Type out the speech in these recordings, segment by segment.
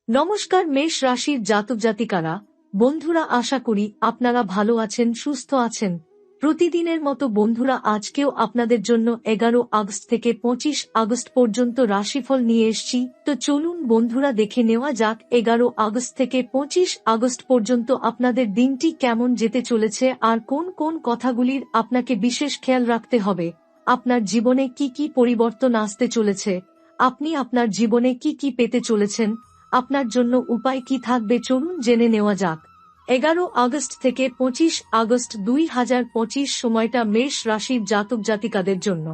নমস্কার মেষ রাশির জাতক জাতিকারা, বন্ধুরা, আশা করি আপনারা ভালো আছেন, সুস্থ আছেন। প্রতিদিনের মতো বন্ধুরা, আজকেও আপনাদের জন্য 11 আগস্ট থেকে 25 আগস্ট পর্যন্ত রাশিফল নিয়ে এসেছি। তো চলুন বন্ধুরা, দেখে নেওয়া যাক 11 আগস্ট থেকে 25 আগস্ট পর্যন্ত আপনাদের দিনটি কেমন যেতে চলেছে আর কোন কোন কথাগুলির আপনাকে বিশেষ খেয়াল রাখতে হবে। আপনার জীবনে কি কি পরিবর্তন আসতে চলেছে, আপনি আপনার জীবনে কি কি পেতে চলেছেন, আপনার জন্য উপায় কি থাকবে, চলুন জেনে নেওয়া যাক। 11 আগস্ট থেকে 25 আগস্ট 2025 সময়টা মেষ রাশির জাতক জাতিকাদের জন্য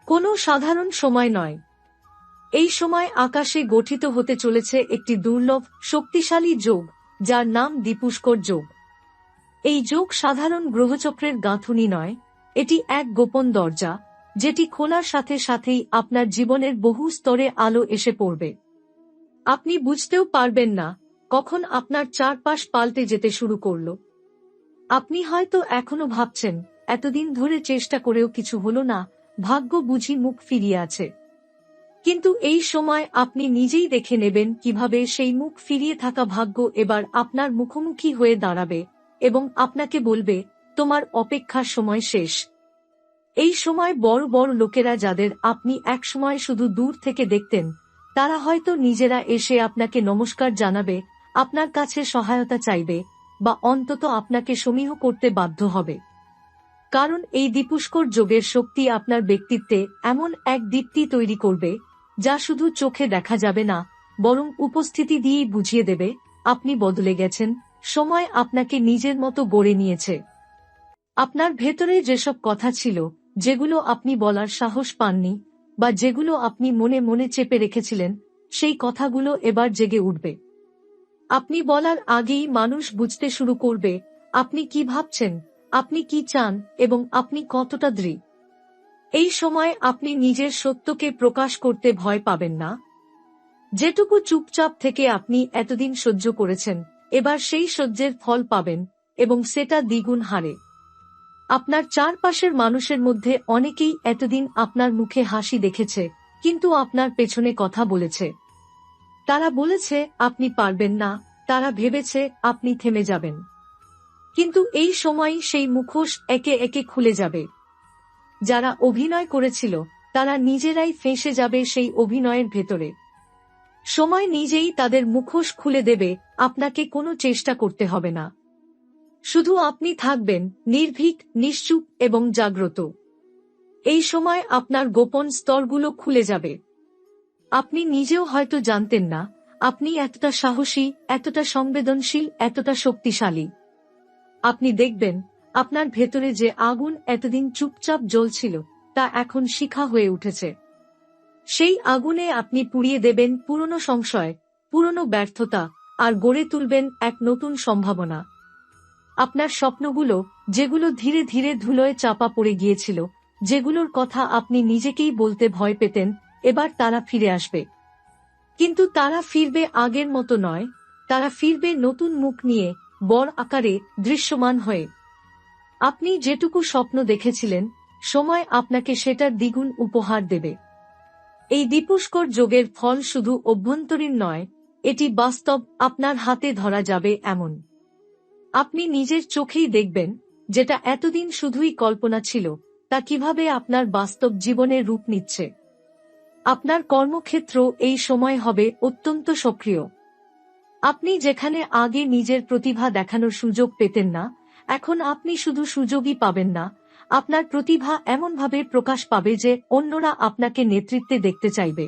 কোনো সাধারণ সময় নয়। এই সময় আকাশে গঠিত হতে চলেছে একটি দুর্লভ শক্তিশালী যোগ, যার নাম দ্বিপুষ্কর যোগ। এই যোগ সাধারণ গ্রহচক্রের গাঁথুনি নয়, এটি এক গোপন দরজা, যেটি খোলার সাথে সাথেই আপনার জীবনের বহু স্তরে আলো এসে পড়বে। আপনি বুঝতেও পারবেন না কখন আপনার চারপাশ পাল্টে যেতে শুরু করল। আপনি হয়তো এখনো ভাবছেন, এতদিন ধরে চেষ্টা করেও কিছু হলো না, ভাগ্য বুঝি মুখ ফিরিয়ে আছে। কিন্তু এই সময় আপনি নিজেই দেখে নেবেন কিভাবে সেই মুখ ফিরিয়ে থাকা ভাগ্য এবার আপনার মুখোমুখি হয়ে দাঁড়াবে এবং আপনাকে বলবে, তোমার অপেক্ষার সময় শেষ। এই সময় বড় বড় লোকেরা, যাদের আপনি একসময় শুধু দূর থেকে দেখতেন, তারা হয়তো নিজেরা এসে আপনাকে নমস্কার জানাবে, আপনার কাছে সহায়তা চাইবে, বা অন্তত আপনাকে সমীহ করতে বাধ্য হবে। কারণ এই দ্বিপুষ্কর যোগের শক্তি আপনার ব্যক্তিত্বে এমন এক দীপ্তি তৈরি করবে, যা শুধু চোখে দেখা যাবে না, বরং উপস্থিতি দিয়েই বুঝিয়ে দেবে আপনি বদলে গেছেন, সময় আপনাকে নিজের মতো গড়ে নিয়েছে। আপনার ভেতরে যেসব কথা ছিল, যেগুলো আপনি বলার সাহস পাননি, বা যেগুলো আপনি মনে মনে চেপে রেখেছিলেন, সেই কথাগুলো এবার জেগে উঠবে। আপনি বলার আগেই মানুষ বুঝতে শুরু করবে আপনি কি ভাবছেন, আপনি কি চান এবং আপনি কতটা দৃঢ়। এই সময় আপনি নিজের সত্যকে প্রকাশ করতে ভয় পাবেন না। যেটুকু চুপচাপ থেকে আপনি এতদিন সহ্য করেছেন, এবার সেই সহ্যের ফল পাবেন, এবং সেটা দ্বিগুণ হারে। আপনার চারপাশের মানুষের মধ্যে অনেকেই এতদিন আপনার মুখে হাসি দেখেছে, কিন্তু আপনার পেছনে কথা বলেছে। তারা বলেছে আপনি পারবেন না, তারা ভেবেছে আপনি থেমে যাবেন। কিন্তু এই সময় সেই মুখোশ একে একে খুলে যাবে। যারা অভিনয় করেছিল, তারা নিজেরাই ফেঁসে যাবে সেই অভিনয়ের ভেতরে। সময় নিজেই তাদের মুখোশ খুলে দেবে, আপনাকে কোনো চেষ্টা করতে হবে না। শুধু আপনি থাকবেন নির্ভীক, নিশ্চুপ এবং জাগ্রত। এই সময় আপনার গোপন স্তরগুলো খুলে যাবে। আপনি নিজেও হয়তো জানতেন না আপনি এতটা সাহসী, এতটা সংবেদনশীল, এতটা শক্তিশালী। আপনি দেখবেন আপনার ভেতরে যে আগুন এতদিন চুপচাপ জ্বলছিল, তা এখন শিখা হয়ে উঠেছে। সেই আগুনে আপনি পুড়িয়ে দেবেন পুরনো সংশয়, পুরনো ব্যর্থতা, আর গড়ে তুলবেন এক নতুন সম্ভাবনা। আপনার স্বপ্নগুলো, যেগুলো ধীরে ধীরে ধুলোয় চাপা পড়ে গিয়েছিল, যেগুলোর কথা আপনি নিজেকেই বলতে ভয় পেতেন, এবার তারা ফিরে আসবে। কিন্তু তারা ফিরবে আগের মতো নয়, তারা ফিরবে নতুন মুখ নিয়ে, বড় আকারে, দৃশ্যমান হয়ে। আপনি যেটুকু স্বপ্ন দেখেছিলেন, সময় আপনাকে সেটার দ্বিগুণ উপহার দেবে। এই দ্বিপুষ্কর যোগের ফল শুধু অভ্যন্তরীণ নয়, এটি বাস্তব, আপনার হাতে ধরা যাবে এমন। আপনি নিজের চোখেই দেখবেন যেটা এতদিন শুধুই কল্পনা ছিল, তা কিভাবে আপনার বাস্তব জীবনে রূপ নিচ্ছে। আপনার কর্মক্ষেত্র এই সময় হবে অত্যন্ত সক্রিয়। আপনি যেখানে আগে নিজের প্রতিভা দেখানোর সুযোগ পেতেন না, এখন আপনি শুধু সুযোগই পাবেন না, আপনার প্রতিভা এমনভাবে প্রকাশ পাবে যে অন্যরা আপনাকে নেতৃত্বে দেখতে চাইবে।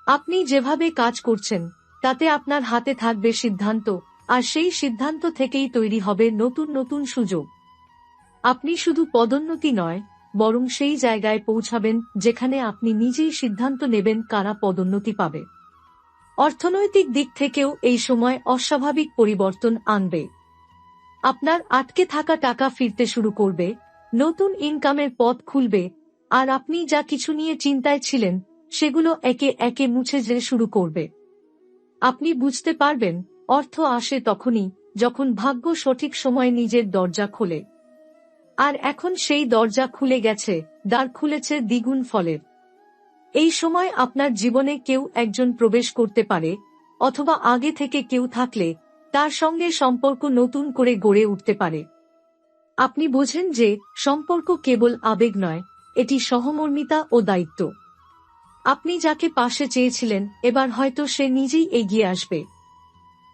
আপনি যেভাবে কাজ করছেন, তাতে আপনার হাতে থাকবে সিদ্ধান্ত, আর সেই সিদ্ধান্ত থেকেই তৈরি হবে নতুন নতুন সুযোগ। আপনি শুধু পদোন্নতি নয়, বরং সেই জায়গায় পৌঁছাবেন যেখানে আপনি নিজেই সিদ্ধান্ত নেবেন কারা পদোন্নতি পাবে। অর্থনৈতিক দিক থেকেও এই সময় অস্বাভাবিক পরিবর্তন আনবে। আপনার আটকে থাকা টাকা ফিরতে শুরু করবে, নতুন ইনকামের পথ খুলবে, আর আপনি যা কিছু নিয়ে চিন্তায় ছিলেন, সেগুলো একে একে মুছে যেতে শুরু করবে। আপনি বুঝতে পারবেন অর্থ আসে তখনই যখন ভাগ্য সঠিক সময়ে নিজের দরজা খোলে। আর এখন সেই দরজা খুলে গেছে, দ্বার খুলেছে দ্বিগুণ ফলের। এই সময় আপনার জীবনে কেউ একজন প্রবেশ করতে পারে, অথবা আগে থেকে কেউ থাকলে তার সঙ্গে সম্পর্ক নতুন করে গড়ে উঠতে পারে। আপনি বোঝেন যে সম্পর্ক কেবল আবেগ নয়, এটি সহমর্মিতা ও দায়িত্ব। আপনি যাকে পাশে চেয়েছিলেন এবার হয়তো সে নিজেই এগিয়ে আসবে।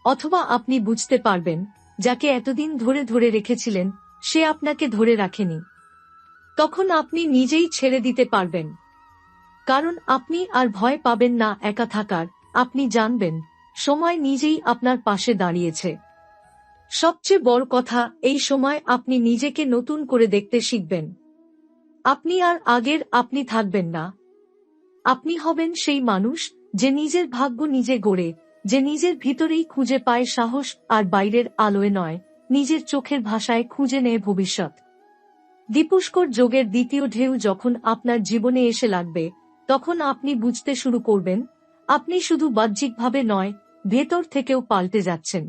অথবা আপনি বুঝতে পারবেন যাকে এতদিন ধরে ধরে রেখেছিলেন সে আপনাকে ধরে রাখেনি। তখন আপনি নিজেই ছেড়ে দিতে পারবেন। কারণ আপনি আর ভয় পাবেন না একা থাকার, আপনি জানবেন সময় নিজেই আপনার পাশে দাঁড়িয়েছে। সবচেয়ে বড় কথা, এই সময় আপনি নিজেকে নতুন করে দেখতে শিখবেন। আপনি আর আগের আপনি থাকবেন না। আপনি হবেন সেই মানুষ যে নিজের ভাগ্য নিজে গড়ে, যে নিজের ভিতরেই খুঁজে পায় সাহস আর বাইরের আলোয় নয়, নিজের চোখের ভাষায় খুঁজে নেয় ভবিষ্যৎ। দীপুষ্কর যোগের দ্বিতীয় ঢেউ যখন আপনার জীবনে এসে লাগবে, তখন আপনি বুঝতে শুরু করবেন আপনি শুধু বাহ্যিকভাবে নয়, ভেতর থেকেও পাল্টে যাচ্ছেন।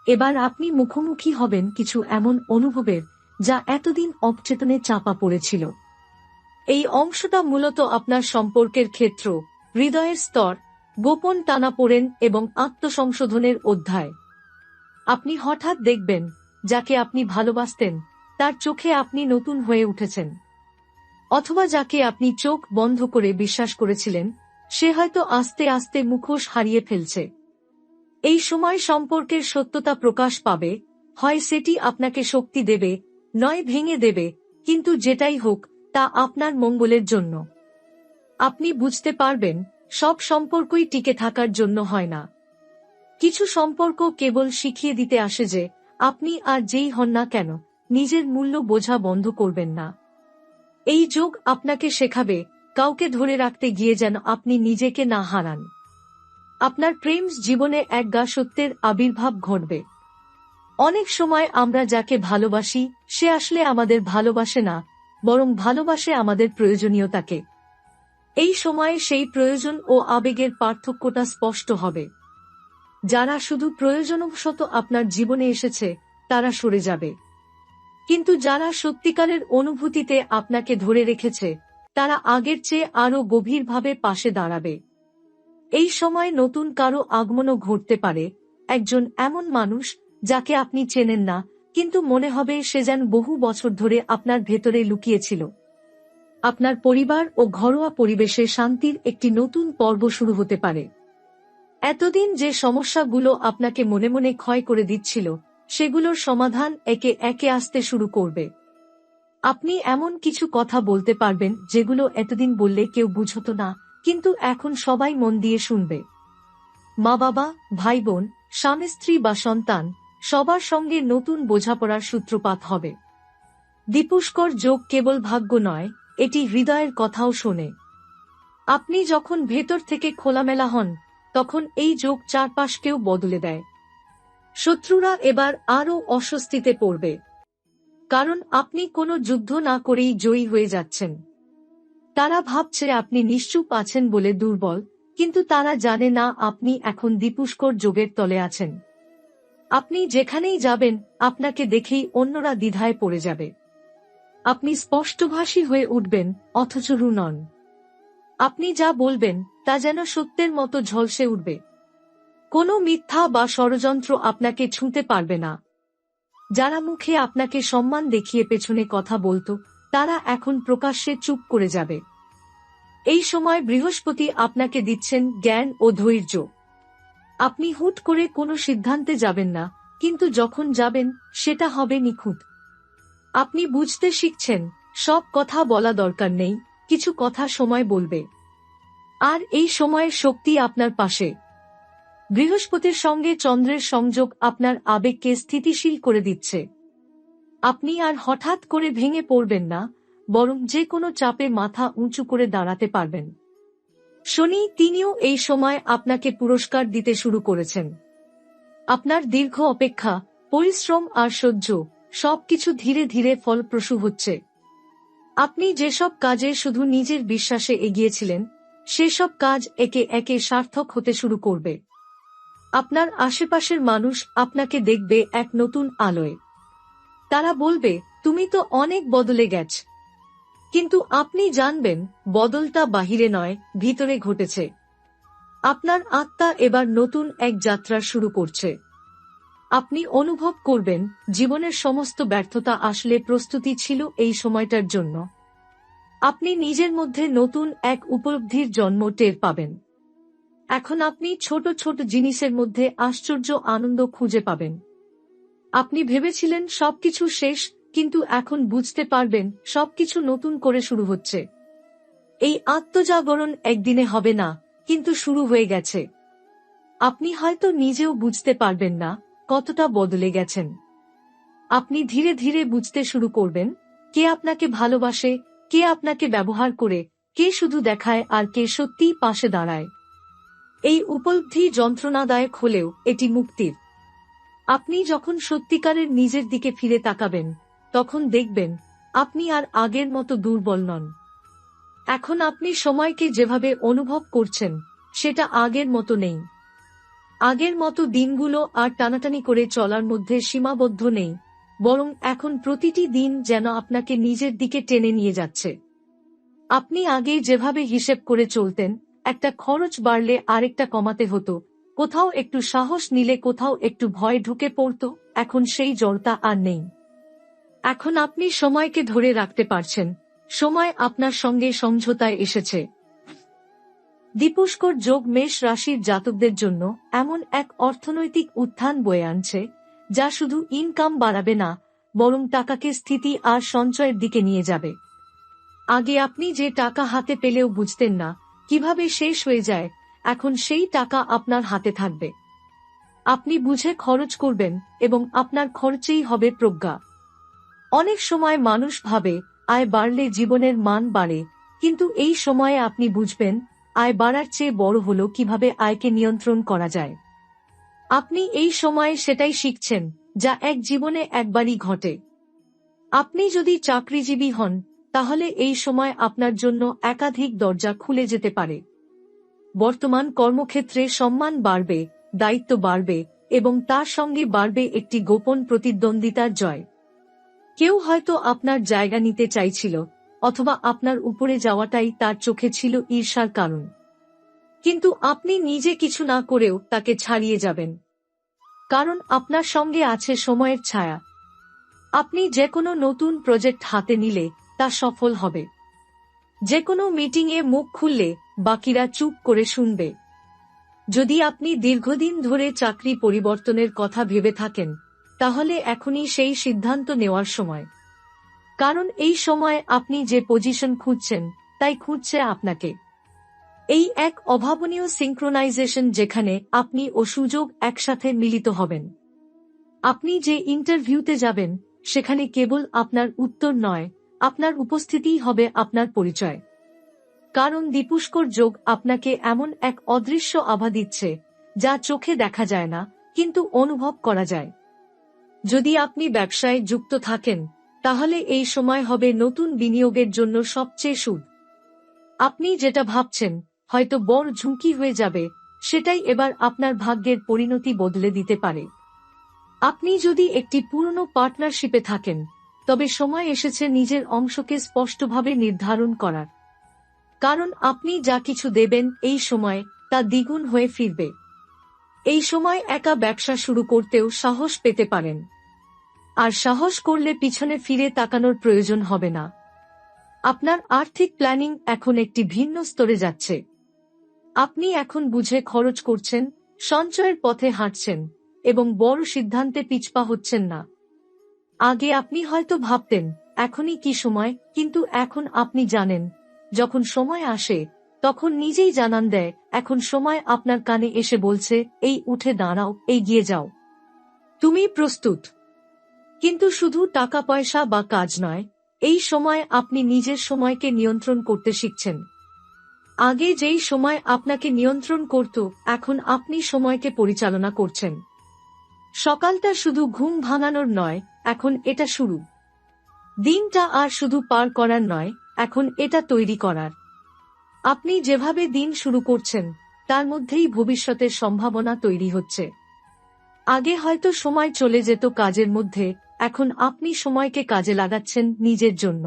এবার আপনি মুখোমুখি হবেন কিছু এমন অনুভবের যা এতদিন অবচেতনে চাপা পড়েছিল। এই অংশটা মূলত আপনার সম্পর্কের ক্ষেত্র, হৃদয়ের স্তর, গোপন টানাপোড়েন এবং আত্মসংশোধনের অধ্যায়। আপনি হঠাৎ দেখবেন যাকে আপনি ভালোবাসতেন তার চোখে আপনি নতুন হয়ে উঠেছেন। অথবা যাকে আপনি চোখ বন্ধ করে বিশ্বাস করেছিলেন সে হয়তো আস্তে আস্তে মুখোশ হারিয়ে ফেলছে। এই সময় সম্পর্কের সত্যতা প্রকাশ পাবে, হয় সেটি আপনাকে শক্তি দেবে, নয় ভেঙে দেবে, কিন্তু যেটাই হোক তা আপনার মঙ্গলের জন্য। আপনি বুঝতে পারবেন সব সম্পর্কই টিকে থাকার জন্য হয় না। কিছু সম্পর্ক কেবল শিখিয়ে দিতে আসে যে আপনি আর যেই হন না কেন নিজের মূল্য বোঝা বন্ধ করবেন না। এই যোগ আপনাকে শেখাবে কাউকে ধরে রাখতে গিয়ে যেন আপনি নিজেকে না হারান। আপনার প্রেম জীবনে এক গা সত্যের আবির্ভাব ঘটবে। অনেক সময় আমরা যাকে ভালোবাসি সে আসলে আমাদের ভালোবাসে না, বরং ভালোবাসে আমাদের প্রয়োজনীয়তাকে। এই সময়ে সেই প্রয়োজন ও আবেগের পার্থক্যটা স্পষ্ট হবে। যারা শুধু প্রয়োজনবশত আপনার জীবনে এসেছে তারা সরে যাবে, কিন্তু যারা সত্যিকারের অনুভূতিতে আপনাকে ধরে রেখেছে তারা আগের চেয়ে আরও গভীরভাবে পাশে দাঁড়াবে। এই সময় নতুন কারো আগমনও ঘটতে পারে, একজন এমন মানুষ যাকে আপনি চেনেন না, কিন্তু মনে হবে সে যেন বহু বছর ধরে আপনার ভেতরে লুকিয়েছিল। আপনার পরিবার ও ঘরোয়া পরিবেশে শান্তির একটি নতুন পর্ব শুরু হতে পারে। এতদিন যে সমস্যাগুলো আপনাকে মনে মনে ক্ষয় করে দিচ্ছিল সেগুলোর সমাধান একে একে আসতে শুরু করবে। আপনি এমন কিছু কথা বলতে পারবেন যেগুলো এতদিন বললে কেউ বুঝতো না, কিন্তু এখন সবাই মন দিয়ে শুনবে। মা বাবা, ভাই বোন, স্বামী স্ত্রী বা সন্তান, সবার সঙ্গে নতুন বোঝাপড়ার সূত্রপাত হবে। দীপুষ্কর যোগ কেবল ভাগ্য নয়, এটি হৃদয়ের কথাও শোনে। আপনি যখন ভেতর থেকে খোলামেলা হন তখন এই যোগ চারপাশকেও বদলে দেয়। শত্রুরা এবার আরও অস্বস্তিতে পড়বে, কারণ আপনি কোনো যুদ্ধ না করেই জয়ী হয়ে যাচ্ছেন। তারা ভাবছে আপনি নিশ্চুপ আছেন বলে দুর্বল, কিন্তু তারা জানে না আপনি এখন দীপুষ্কর যোগের তলে আছেন। আপনি যেখানেই যাবেন আপনাকে দেখেই অন্যরা দ্বিধায় পড়ে যাবে। আপনি স্পষ্টভাষী হয়ে উঠবেন, অথচ রু নন। আপনি যা বলবেন তা যেন সত্যের মতো ঝলসে উঠবে। কোনো মিথ্যা বা ষড়যন্ত্র আপনাকে ছুঁতে পারবে না। যারা মুখে আপনাকে সম্মান দেখিয়ে পেছনে কথা বলতো তারা এখন প্রকাশ্যে চুপ করে যাবে। এই সময় বৃহস্পতি আপনাকে দিচ্ছেন জ্ঞান ও ধৈর্য। আপনি হুট করে কোনো সিদ্ধান্তে যাবেন না, কিন্তু যখন যাবেন সেটা হবে নিখুঁত। আপনি বুঝতে শিখছেন সব কথা বলা দরকার নেই, কিছু কথা সময় বলবে। আর এই সময়ের শক্তি আপনার পাশে। বৃহস্পতির সঙ্গে চন্দ্রের সংযোগ আপনার আবেগকে স্থিতিশীল করে দিচ্ছে। আপনি আর হঠাৎ করে ভেঙে পড়বেন না, বরং যে কোনো চাপে মাথা উঁচু করে দাঁড়াতে পারবেন। শনি, তিনিও এই সময় আপনাকে পুরস্কার দিতে শুরু করেছেন। আপনার দীর্ঘ অপেক্ষা, পরিশ্রম আর সহ্য সবকিছু ধীরে ধীরে ফলপ্রসূ হচ্ছে। আপনি যেসব কাজে শুধু নিজের বিশ্বাসে এগিয়েছিলেন সেসব কাজ একে একে সার্থক হতে শুরু করবে। আপনার আশেপাশের মানুষ আপনাকে দেখবে এক নতুন আলোয়। তারা বলবে, তুমি তো অনেক বদলে গেছ। কিন্তু আপনি জানবেন বদলটা বাহিরে নয়, ভিতরে ঘটেছে। আপনার আত্মা এবার নতুন এক যাত্রা শুরু করছে। আপনি অনুভব করবেন জীবনের সমস্ত ব্যর্থতা আসলে প্রস্তুতি ছিল এই সময়টার জন্য। আপনি নিজের মধ্যে নতুন এক উপলব্ধির জন্ম টের পাবেন। এখন আপনি ছোট ছোট জিনিসের মধ্যে আশ্চর্য আনন্দ খুঁজে পাবেন। আপনি ভেবেছিলেন সবকিছু শেষ, কিন্তু এখন বুঝতে পারবেন সবকিছু নতুন করে শুরু হচ্ছে। এই আত্মজাগরণ একদিনে হবে না, কিন্তু শুরু হয়ে গেছে। আপনি হয়তো নিজেও বুঝতে পারবেন না কতটা বদলে গেছেন। আপনি ধীরে ধীরে বুঝতে শুরু করবেন কে আপনাকে ভালোবাসে, কে আপনাকে ব্যবহার করে, কে শুধু দেখায় আর কে সত্যিই পাশে দাঁড়ায়। এই উপলব্ধি যন্ত্রণাদায়ক হলেও এটি মুক্তির। আপনি যখন সত্যিকারের নিজের দিকে ফিরে তাকাবেন, তখন দেখবেন আপনি আর আগের মতো দুর্বল নন। এখন আপনি সময়কে যেভাবে অনুভব করছেন সেটা আগের মতো নেই। আগের মতো দিনগুলো আর টানাটানি করে চলার মধ্যে সীমাবদ্ধ নেই, বরং এখন প্রতিটি দিন যেন আপনাকে নিজের দিকে টেনে নিয়ে যাচ্ছে। আপনি আগে যেভাবে হিসেব করে চলতেন, একটা খরচ বাড়লে আরেকটা কমাতে হতো, কোথাও একটু সাহস নিলে কোথাও একটু ভয় ঢুকে পড়ত, এখন সেই জড়তা আর নেই। এখন আপনি সময়কে ধরে রাখতে পারছেন, সময় আপনার সঙ্গে সমঝোতায় এসেছে। দীপুষ্কর যোগ মেষ রাশির জাতকদের জন্য এমন এক অর্থনৈতিক উত্থান বয়ে আনছে যা শুধু ইনকাম বাড়াবে না, বরং টাকাকে স্থিতি আর সঞ্চয়ের দিকে নিয়ে যাবে। আগে আপনি যে টাকা হাতে পেলেও বুঝতেন না কিভাবে শেষ হয়ে যায়, এখন সেই টাকা আপনার হাতে থাকবে। আপনি বুঝে খরচ করবেন এবং আপনার খরচেই হবে প্রজ্ঞা। অনেক সময় মানুষ ভাবে আয় বাড়লে জীবনের মান বাড়ে, কিন্তু এই সময়ে আপনি বুঝবেন আয় বাড়ার চেয়ে বড় হলো কিভাবে আয়কে নিয়ন্ত্রণ করা যায়। আপনি এই সময়ে সেটাই শিখছেন যা এক জীবনে একবারই ঘটে। আপনি যদি চাকরিজীবী হন, তাহলে এই সময় আপনার জন্য একাধিক দরজা খুলে যেতে পারে। বর্তমান কর্মক্ষেত্রে সম্মান বাড়বে, দায়িত্ব বাড়বে এবং তার সঙ্গে বাড়বে একটি গোপন প্রতিদ্বন্দ্বিতার জয়। কেউ হয়তো আপনার জায়গা নিতে চাইছিল, অথবা আপনার উপরে যাওয়াটাই তার চোখে ছিল ঈর্ষার কারণ। কিন্তু আপনি নিজে কিছু না করেও তাকে ছাড়িয়ে যাবেন, কারণ আপনার সঙ্গে আছে সময়ের ছায়া। আপনি যে কোনো নতুন প্রজেক্ট হাতে নিলে তা সফল হবে। যে কোনো মিটিংয়ে মুখ খুললে বাকিরা চুপ করে শুনবে। যদি আপনি দীর্ঘদিন ধরে চাকরি পরিবর্তনের কথা ভেবে থাকেন, তাহলে এখনই সেই সিদ্ধান্ত নেওয়ার সময়। কারণ এই সময় আপনি যে পজিশন খুঁজছেন তাই খুঁজছে আপনাকে। এই এক অভাবনীয় সিঙ্ক্রোনাইজেশন যেখানে আপনি ও সুযোগ একসাথে মিলিত হবেন। আপনি যে ইন্টারভিউতে যাবেন সেখানে কেবল আপনার উত্তর নয়, আপনার উপস্থিতিই হবে আপনার পরিচয়। কারণ দীপুষ্কর যোগ আপনাকে এমন এক অদৃশ্য আভা দিচ্ছে যা চোখে দেখা যায় না, কিন্তু অনুভব করা যায়। যদি আপনি ব্যবসায় যুক্ত থাকেন, তাহলে এই সময় হবে নতুন বিনিয়োগের জন্য সবচেয়ে সুদ। আপনি যেটা ভাবছেন হয়তো বড় ঝুঁকি হয়ে যাবে, সেটাই এবার আপনার ভাগ্যের পরিণতি বদলে দিতে পারে। আপনি যদি একটি পুরনো পার্টনারশিপে থাকেন, তবে সময় এসেছে নিজের অংশকে স্পষ্টভাবে নির্ধারণ করার। কারণ আপনি যা কিছু দেবেন এই সময় তা দ্বিগুণ হয়ে ফিরবে। এই সময় একা ব্যবসা শুরু করতেও সাহস পেতে পারেন। আর সাহস করলে পিছনে ফিরে তাকানোর প্রয়োজন হবে না। আপনার আর্থিক প্ল্যানিং এখন একটি ভিন্ন স্তরে যাচ্ছে। আপনি এখন বুঝে খরচ করছেন, সঞ্চয়ের পথে হাঁটছেন এবং বড় সিদ্ধান্তে পিছপা হচ্ছেন না। আগে আপনি হয়তো ভাবতেন এখনই কি সময়, কিন্তু এখন আপনি জানেন যখন সময় আসে তখন নিজেই জানান দেয়। এখন সময় আপনার কানে এসে বলছে, এই উঠে দাঁড়াও, এগিয়ে যাও, তুমি প্রস্তুত। কিন্তু শুধু টাকা পয়সা বা কাজ নয়, এই সময় আপনি নিজের সময়কে নিয়ন্ত্রণ করতে শিখছেন। আগে যেই সময় আপনাকে নিয়ন্ত্রণ করত, এখন আপনি সময়কে পরিচালনা করছেন। সকালটা শুধু ঘুম ভাঙানোর নয়, এখন এটা শুরু। দিনটা আর শুধু পার করার নয়, এখন এটা তৈরি করার। আপনি যেভাবে দিন শুরু করছেন তার মধ্যেই ভবিষ্যতের সম্ভাবনা তৈরি হচ্ছে। আগে হয়তো সময় চলে যেত কাজের মধ্যে, এখন আপনি সময়কে কাজে লাগাচ্ছেন নিজের জন্য।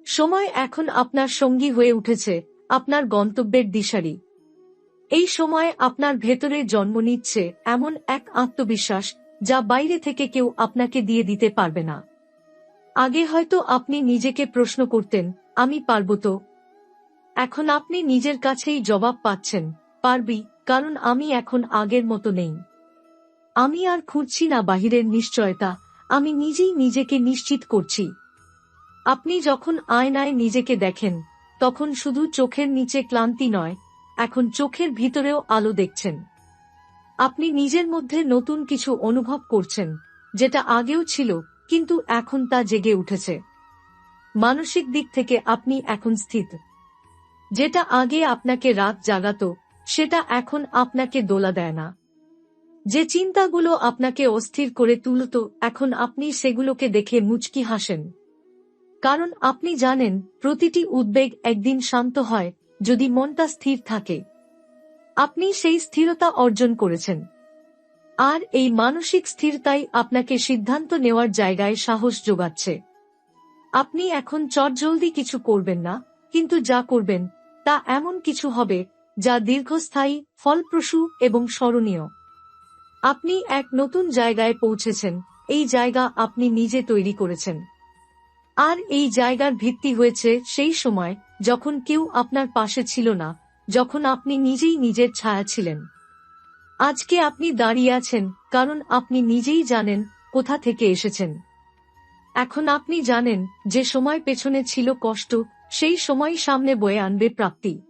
সময় এখন আপনার সঙ্গী হয়ে উঠেছে, আপনার গন্তব্যের দিশারি। এই সময় আপনার ভেতরে জন্ম নিচ্ছে এমন এক আত্মবিশ্বাস যা বাইরে থেকে কেউ আপনাকে দিয়ে দিতে পারবে না। আগে হয়তো আপনি নিজেকে প্রশ্ন করতেন, আমি পারবো তো? এখন আপনি নিজের কাছেই জবাব পাচ্ছেন, পারবি, কারণ আমি এখন আগের মতো নেই। আমি আর খুঁজছি না বাহিরের নিশ্চয়তা, আমি নিজেই নিজেকে নিশ্চিত করছি। আপনি যখন আয়নায় নিজেকে দেখেন, তখন শুধু চোখের নিচে ক্লান্তি নয়, এখন চোখের ভিতরেও আলো দেখছেন। আপনি নিজের মধ্যে নতুন কিছু অনুভব করছেন, যেটা আগেও ছিল, কিন্তু এখন তা জেগে উঠেছে। মানসিক দিক থেকে আপনি এখন স্থিত। যেটা আগে আপনাকে রাত জাগাতো, সেটা এখন আপনাকে দোলা দেয় না। যে চিন্তাগুলো আপনাকে অস্থির করে তুলত, এখন আপনি সেগুলোকে দেখে মুচকি হাসেন। কারণ আপনি জানেন, প্রতিটি উদ্বেগ একদিন শান্ত হয়, যদি মনটা স্থির থাকে। আপনি সেই স্থিরতা অর্জন করেছেন। আর এই মানসিক স্থিরতাই আপনাকে সিদ্ধান্ত নেওয়ার জায়গায় সাহস যোগাচ্ছে। আপনি এখন চটজলদি কিছু করবেন না, কিন্তু যা করবেন, তা এমন কিছু হবে, যা দীর্ঘস্থায়ী, ফলপ্রসূ এবং স্মরণীয়। আপনি এক নতুন জায়গায় পৌঁছেছেন, এই জায়গা আপনি নিজে তৈরি করেছেন। আর এই জায়গার ভিত্তি হয়েছে সেই সময়, যখন কেউ আপনার পাশে ছিল না, যখন আপনি নিজেই নিজের ছায়া ছিলেন। আজকে আপনি দাঁড়িয়ে আছেন, কারণ আপনি নিজেই জানেন কোথা থেকে এসেছেন। এখন আপনি জানেন, যে সময় পেছনে ছিল কষ্ট, সেই সময় সামনে বয়ে আনবে প্রাপ্তি।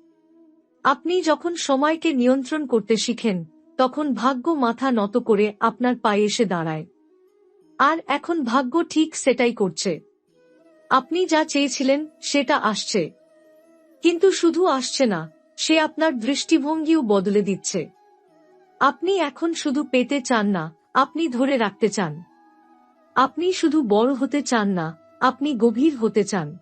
আপনি যখন সময়কে নিয়ন্ত্রণ করতে শিখেন, তখন ভাগ্য মাথা নত করে আপনার পায়ে এসে দাঁড়ায়। আর এখন ভাগ্য ঠিক সেটাই করছে। আপনি যা চেয়েছিলেন সেটা আসছে। কিন্তু শুধু আসছে না, সে আপনার দৃষ্টিভঙ্গিও বদলে দিচ্ছে। আপনি এখন শুধু পেতে চান না, আপনি ধরে রাখতে চান। আপনি শুধু বড় হতে চান না, আপনি গভীর হতে চান।